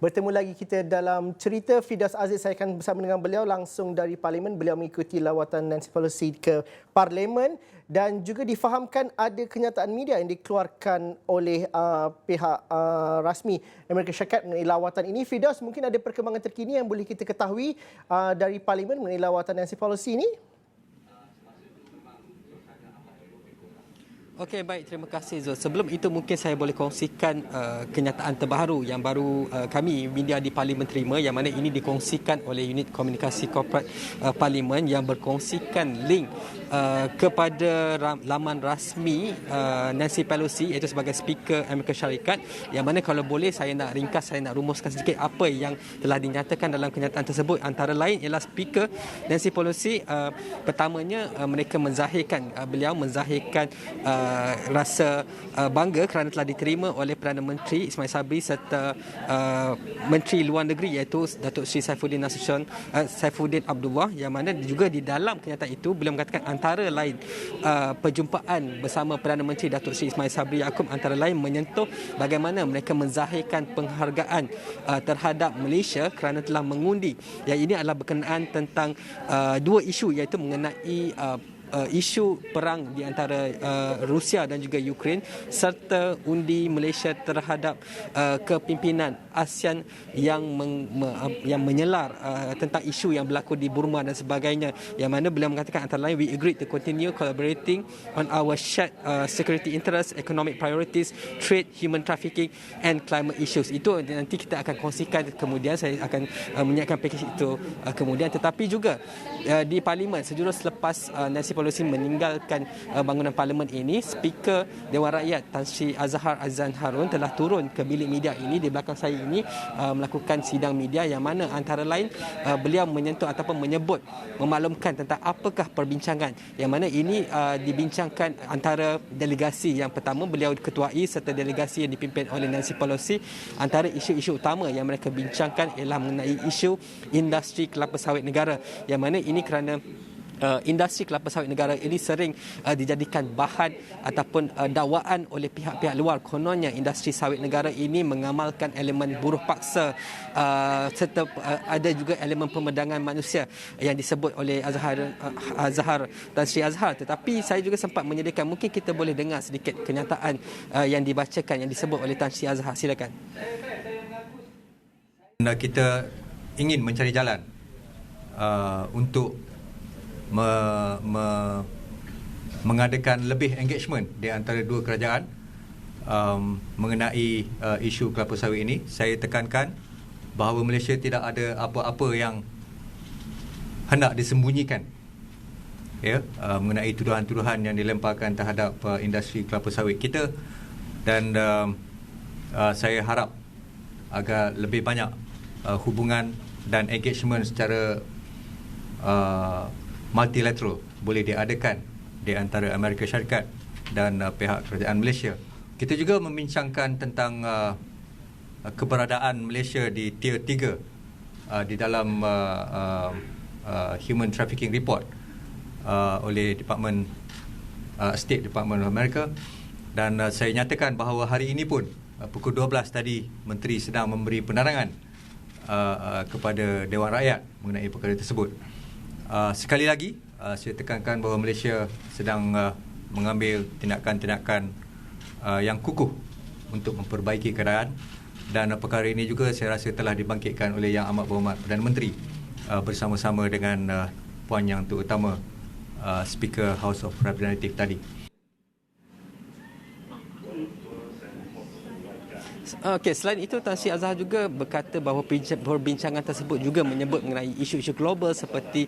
Bertemu lagi kita dalam cerita Firdaus Aziz. Saya akan bersama dengan beliau langsung dari Parlimen. Beliau mengikuti lawatan Nancy Pelosi ke Parlimen dan juga difahamkan ada kenyataan media yang dikeluarkan oleh pihak rasmi Amerika Syarikat mengenai lawatan ini. Firdaus, mungkin ada perkembangan terkini yang boleh kita ketahui dari Parlimen mengenai lawatan Nancy Pelosi ini? Okey, baik, terima kasih Zul. Sebelum itu mungkin saya boleh kongsikan kenyataan terbaru yang baru kami media di Parlimen terima, yang mana ini dikongsikan oleh unit komunikasi korporat Parlimen yang berkongsikan link kepada laman rasmi Nancy Pelosi, iaitu sebagai Speaker Amerika Syarikat, yang mana kalau boleh saya nak ringkas, saya nak rumuskan sedikit apa yang telah dinyatakan dalam kenyataan tersebut. Antara lain ialah Speaker Nancy Pelosi pertamanya mereka menzahirkan, beliau menzahirkan rasa bangga kerana telah diterima oleh Perdana Menteri Ismail Sabri serta Menteri Luar Negeri iaitu Datuk Seri Saifuddin Abdullah, yang mana juga di dalam kenyataan itu beliau mengatakan antara lain perjumpaan bersama Perdana Menteri Datuk Seri Ismail Sabri Yaakob antara lain menyentuh bagaimana mereka menzahirkan penghargaan terhadap Malaysia kerana telah mengundi. Yang ini adalah berkenaan tentang dua isu, iaitu mengenai isu perang di antara Rusia dan juga Ukraine serta undi Malaysia terhadap kepimpinan ASEAN yang menyelar tentang isu yang berlaku di Burma dan sebagainya, yang mana beliau mengatakan antara lain we agreed to continue collaborating on our shared security interests, economic priorities, trade, human trafficking and climate issues. Itu nanti kita akan kongsikan kemudian, saya akan menyiapkan pakej itu kemudian. Tetapi juga di Parlimen sejurus selepas Nancy Pelosi meninggalkan bangunan Parlimen ini, Speaker Dewan Rakyat Tan Sri Azhar Azan Harun telah turun ke bilik media ini di belakang saya ini, melakukan sidang media, yang mana antara lain beliau menyentuh ataupun menyebut, memaklumkan tentang apakah perbincangan yang mana ini dibincangkan antara delegasi yang pertama beliau ketuai serta delegasi yang dipimpin oleh Nancy Pelosi. Antara isu-isu utama yang mereka bincangkan ialah mengenai isu industri kelapa sawit negara, yang mana ini kerana industri kelapa sawit negara ini sering dijadikan bahan ataupun dakwaan oleh pihak-pihak luar. Kononnya industri sawit negara ini mengamalkan elemen buruh paksa serta ada juga elemen pemedangan manusia yang disebut oleh Azhar Tan Sri Azhar. Tetapi saya juga sempat menyediakan, mungkin kita boleh dengar sedikit kenyataan yang dibacakan yang disebut oleh Tan Sri Azhar. Silakan. Kita ingin mencari jalan untuk mengadakan lebih engagement di antara dua kerajaan mengenai isu kelapa sawit ini. Saya tekankan bahawa Malaysia tidak ada apa-apa yang hendak disembunyikan mengenai tuduhan-tuduhan yang dilemparkan terhadap industri kelapa sawit kita, dan saya harap agar lebih banyak hubungan dan engagement secara multilateral boleh diadakan di antara Amerika Syarikat dan pihak kerajaan Malaysia. Kita juga membincangkan tentang keberadaan Malaysia di tier 3 di dalam Human Trafficking Report oleh State Department of America, dan saya nyatakan bahawa hari ini pun pukul 12 tadi Menteri sedang memberi penerangan kepada Dewan Rakyat mengenai perkara tersebut. Sekali lagi, saya tekankan bahawa Malaysia sedang mengambil tindakan-tindakan yang kukuh untuk memperbaiki keadaan, dan perkara ini juga saya rasa telah dibangkitkan oleh Yang Amat Berhormat Perdana Menteri bersama-sama dengan Puan Yang Terutama Speaker House of Representatives tadi. Okey, selain itu Tan Sri Azhar juga berkata bahawa perbincangan tersebut juga menyebut mengenai isu-isu global seperti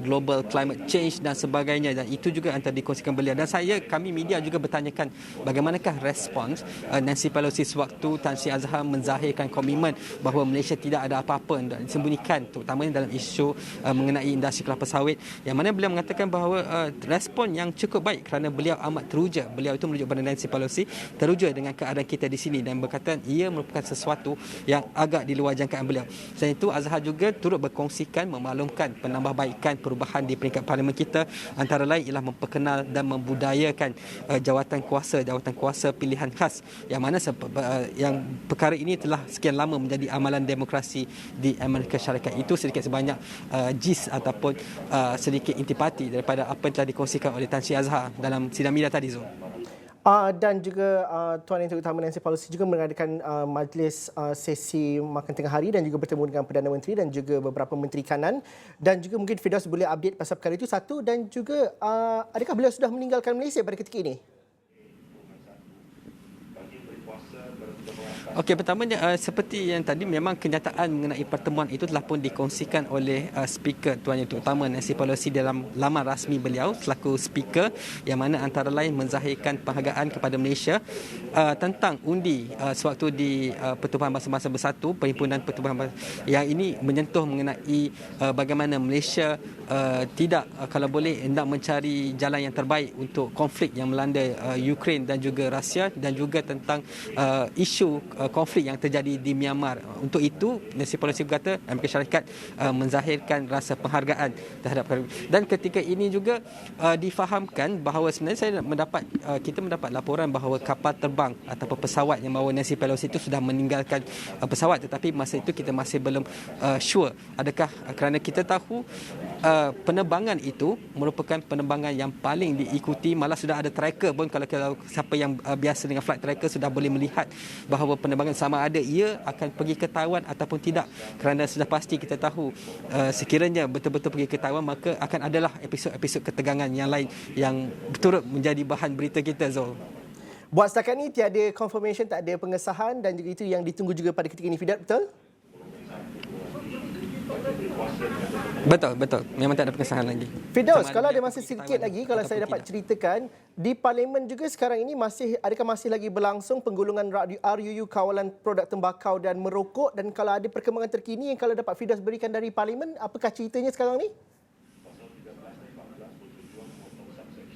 global climate change dan sebagainya, dan itu juga antara dikongsikan beliau. Dan kami media juga bertanyakan bagaimanakah respons Nancy Pelosi sewaktu Tan Sri Azhar menzahirkan komitmen bahawa Malaysia tidak ada apa-apa yang disembunyikan, terutamanya dalam isu mengenai industri kelapa sawit, yang mana beliau mengatakan bahawa respon yang cukup baik kerana beliau amat teruja. Beliau itu merujuk pada Nancy Pelosi, teruja dengan keadaan kita di sini, dan berkata ia merupakan sesuatu yang agak di luar jangkaan beliau. Selain itu, Azhar juga turut berkongsikan memaklumkan penambahbaikan perubahan di peringkat parlimen kita, antara lain ialah memperkenal dan membudayakan jawatan kuasa pilihan khas, yang mana yang perkara ini telah sekian lama menjadi amalan demokrasi di Amerika Syarikat. Itu sedikit sebanyak gist ataupun sedikit intipati daripada apa yang telah dikongsikan oleh Tan Sri Azhar dalam sidang media tadi, Zul. Dan juga Tuan Yang Utama Nancy Pelosi juga mengadakan majlis sesi makan tengah hari dan juga bertemu dengan Perdana Menteri dan juga beberapa menteri kanan, dan juga mungkin Firdaus boleh update pasal perkara itu satu, dan juga adakah beliau sudah meninggalkan Malaysia pada ketika ini? Okey, pertamanya seperti yang tadi, memang kenyataan mengenai pertemuan itu telah pun dikongsikan oleh Speaker Tuan Yang Utama Nancy Pelosi dalam laman rasmi beliau selaku Speaker, yang mana antara lain menzahirkan penghargaan kepada Malaysia tentang undi sewaktu di Pertubuhan Bangsa-Bangsa Bersatu, Perhimpunan Pertubuhan Bangsa, yang ini menyentuh mengenai bagaimana Malaysia tidak, kalau boleh, hendak mencari jalan yang terbaik untuk konflik yang melanda Ukraine dan juga Rusia, dan juga tentang isu konflik yang terjadi di Myanmar. Untuk itu, Nancy Pelosi berkata Amerika Syarikat menzahirkan rasa penghargaan terhadap perkara. Dan ketika ini juga difahamkan bahawa sebenarnya kita mendapat laporan bahawa kapal terbang ataupun pesawat yang bawa Nancy Pelosi itu sudah meninggalkan pesawat, tetapi masa itu kita masih belum sure adakah, kerana kita tahu penerbangan itu merupakan penerbangan yang paling diikuti, malah sudah ada tracker pun. Kalau siapa yang biasa dengan flight tracker sudah boleh melihat bahawa penerbangan sama ada ia akan pergi ke Taiwan ataupun tidak, kerana sudah pasti kita tahu sekiranya betul-betul pergi ke Taiwan, maka akan adalah episod-episod ketegangan yang lain yang turut menjadi bahan berita kita, Zul. Buat setakat ni tiada confirmation, tak ada pengesahan, dan juga itu yang ditunggu juga pada ketika ini, Fidat, betul? Betul. Memang tak ada pengesahan lagi. Firdaus, kalau ada masa sedikit lagi, kalau saya dapat ceritakan, di Parlimen juga sekarang ini adakah masih lagi berlangsung penggulungan RUU Kawalan Produk Tembakau dan Merokok, dan kalau ada perkembangan terkini yang kalau dapat Firdaus berikan dari Parlimen, apakah ceritanya sekarang ni?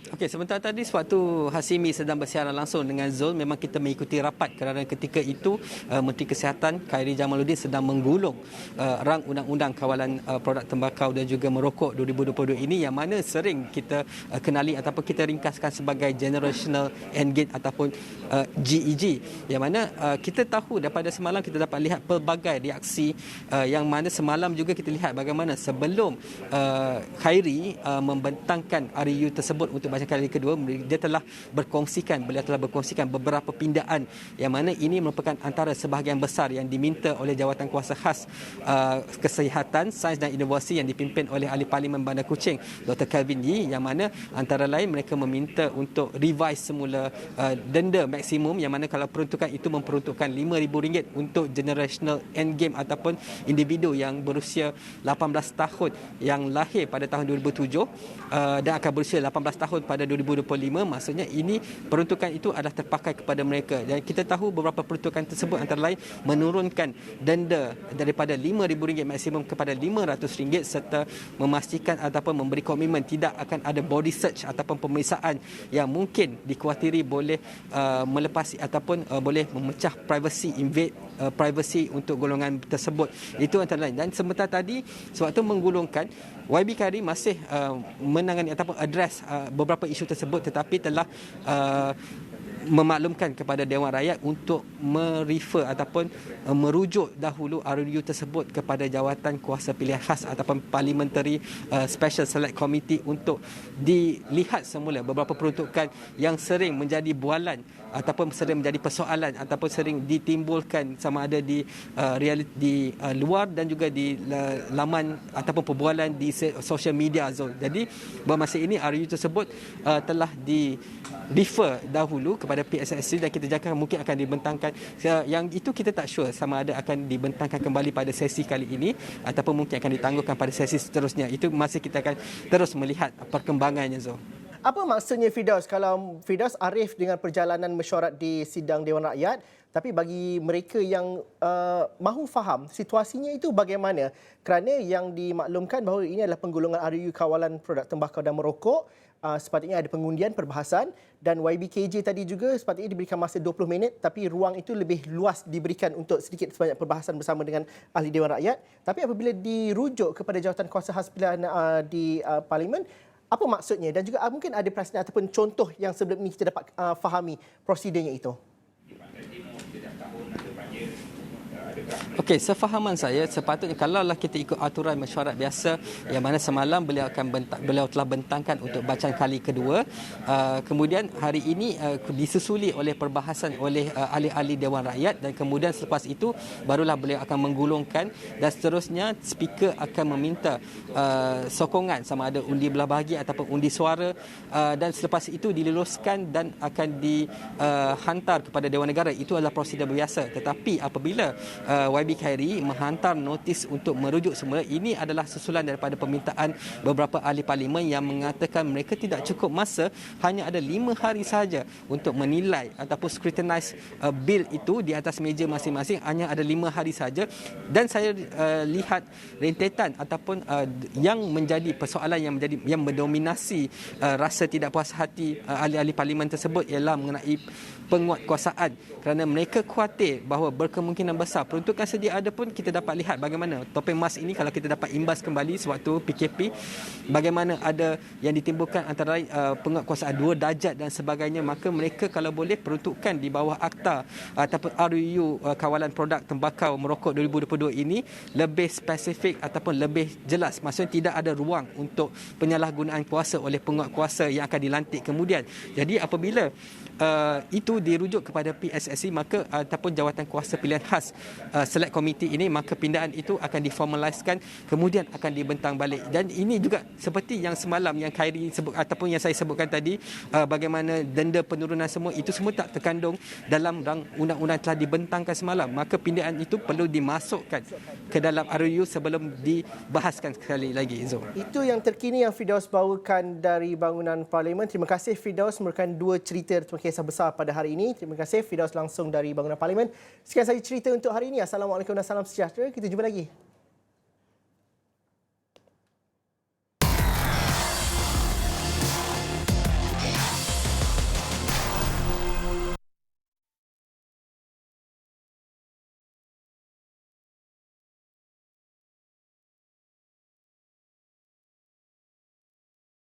Okey, sebentar tadi sewaktu Hasimi sedang bersiaran langsung dengan Zul, memang kita mengikuti rapat, kerana ketika itu Menteri Kesihatan Khairy Jamaluddin sedang menggulung rang undang-undang kawalan produk tembakau dan juga merokok 2022 ini, yang mana sering kita kenali ataupun kita ringkaskan sebagai Generational Endgame ataupun GEG, yang mana kita tahu daripada semalam kita dapat lihat pelbagai reaksi, yang mana semalam juga kita lihat bagaimana sebelum Khairy membentangkan RUU tersebut untuk bacaan kali kedua, beliau telah berkongsikan beberapa pindaan, yang mana ini merupakan antara sebahagian besar yang diminta oleh Jawatan Kuasa Khas Kesihatan, Sains dan Inovasi yang dipimpin oleh Ahli Parlimen Bandar Kuching Dr. Kelvin Yee, yang mana antara lain mereka meminta untuk revise semula denda maksimum, yang mana kalau peruntukan itu memperuntukkan RM5,000 untuk generational endgame ataupun individu yang berusia 18 tahun yang lahir pada tahun 2007 dan akan berusia 18 tahun pada 2025. Maksudnya ini peruntukan itu adalah terpakai kepada mereka, dan kita tahu beberapa peruntukan tersebut antara lain menurunkan denda daripada RM5,000 maksimum kepada RM500, serta memastikan ataupun memberi komitmen tidak akan ada body search ataupun pemeriksaan yang mungkin dikuatiri boleh melepasi ataupun boleh memecah privacy, invade privacy untuk golongan tersebut. Itu antara lain. Dan sebentar tadi sewaktu menggulungkan, YB Khairy masih menangani ataupun address beberapa isu tersebut, tetapi telah memaklumkan kepada Dewan Rakyat untuk merefer ataupun merujuk dahulu RUU tersebut kepada Jawatan Kuasa Pilihan Khas ataupun Parliamentary Special Select Committee untuk dilihat semula beberapa peruntukan yang sering menjadi bualan ataupun sering menjadi persoalan ataupun sering ditimbulkan sama ada di di luar dan juga di laman ataupun perbualan di social media, Zul. Jadi bermasa ini RUU tersebut telah refer dahulu kepada PSSC dan kita jangka mungkin akan dibentangkan. Yang itu kita tak sure sama ada akan dibentangkan kembali pada sesi kali ini ataupun mungkin akan ditangguhkan pada sesi seterusnya. Itu masih kita akan terus melihat perkembangannya, Zul. Apa maksudnya, Firdaus, kalau Firdaus arif dengan perjalanan mesyuarat di sidang Dewan Rakyat, tapi bagi mereka yang mahu faham situasinya itu bagaimana? Kerana yang dimaklumkan bahawa ini adalah penggulungan RUU Kawalan Produk Tembakau dan Merokok, sepatutnya ada pengundian perbahasan, dan YBKJ tadi juga sepatutnya diberikan masa 20 minit, tapi ruang itu lebih luas diberikan untuk sedikit sebanyak perbahasan bersama dengan ahli Dewan Rakyat. Tapi apabila dirujuk kepada jawatan kuasa khas pilihan di Parlimen, apa maksudnya? Dan juga mungkin ada perasaan ataupun contoh yang sebelum ini kita dapat fahami prosedurnya itu. Okey, sefahaman saya sepatutnya kalaulah kita ikut aturan mesyuarat biasa yang mana semalam beliau telah bentangkan untuk bacaan kali kedua, kemudian hari ini disusuli oleh perbahasan oleh ahli-ahli Dewan Rakyat, dan kemudian selepas itu barulah beliau akan menggulungkan, dan seterusnya speaker akan meminta sokongan sama ada undi belah bahagi ataupun undi suara, dan selepas itu diluluskan dan akan dihantar kepada Dewan Negara. Itu adalah prosedur biasa. Tetapi apabila YB Khairi menghantar notis untuk merujuk semula, ini adalah susulan daripada permintaan beberapa ahli parlimen yang mengatakan mereka tidak cukup masa, hanya ada 5 hari sahaja untuk menilai ataupun scrutinize bil itu di atas meja masing-masing, hanya ada 5 hari sahaja. Dan saya lihat rentetan ataupun yang menjadi persoalan yang mendominasi rasa tidak puas hati ahli-ahli parlimen tersebut ialah mengenai penguatkuasaan, kerana mereka khawatir bahawa berkemungkinan besar peruntukan sedia ada pun kita dapat lihat bagaimana topeng emas ini kalau kita dapat imbas kembali sewaktu PKP, bagaimana ada yang ditimbulkan antara penguatkuasaan 2 darjat dan sebagainya. Maka mereka kalau boleh peruntukan di bawah akta ataupun RUU kawalan produk tembakau merokok 2022 ini lebih spesifik ataupun lebih jelas, maksudnya tidak ada ruang untuk penyalahgunaan kuasa oleh penguatkuasa yang akan dilantik kemudian. Jadi apabila itu dirujuk kepada PSSC maka ataupun jawatan kuasa pilihan khas select committee ini, maka pindaan itu akan diformaliskan kemudian akan dibentang balik. Dan ini juga seperti yang semalam yang Khairi sebut ataupun yang saya sebutkan tadi, bagaimana denda penurunan semua itu semua tak terkandung dalam rang undang-undang telah dibentangkan semalam, maka pindaan itu perlu dimasukkan ke dalam RUU sebelum dibahaskan sekali lagi. Itu yang terkini yang Firdaus bawakan dari bangunan Parlimen. Terima kasih Firdaus, merupakan 2 cerita kisah besar pada hari ini. Terima kasih Firdaus langsung dari bangunan Parlimen. Sekian saja cerita untuk hari ini. Assalamualaikum dan salam sejahtera. Kita jumpa lagi.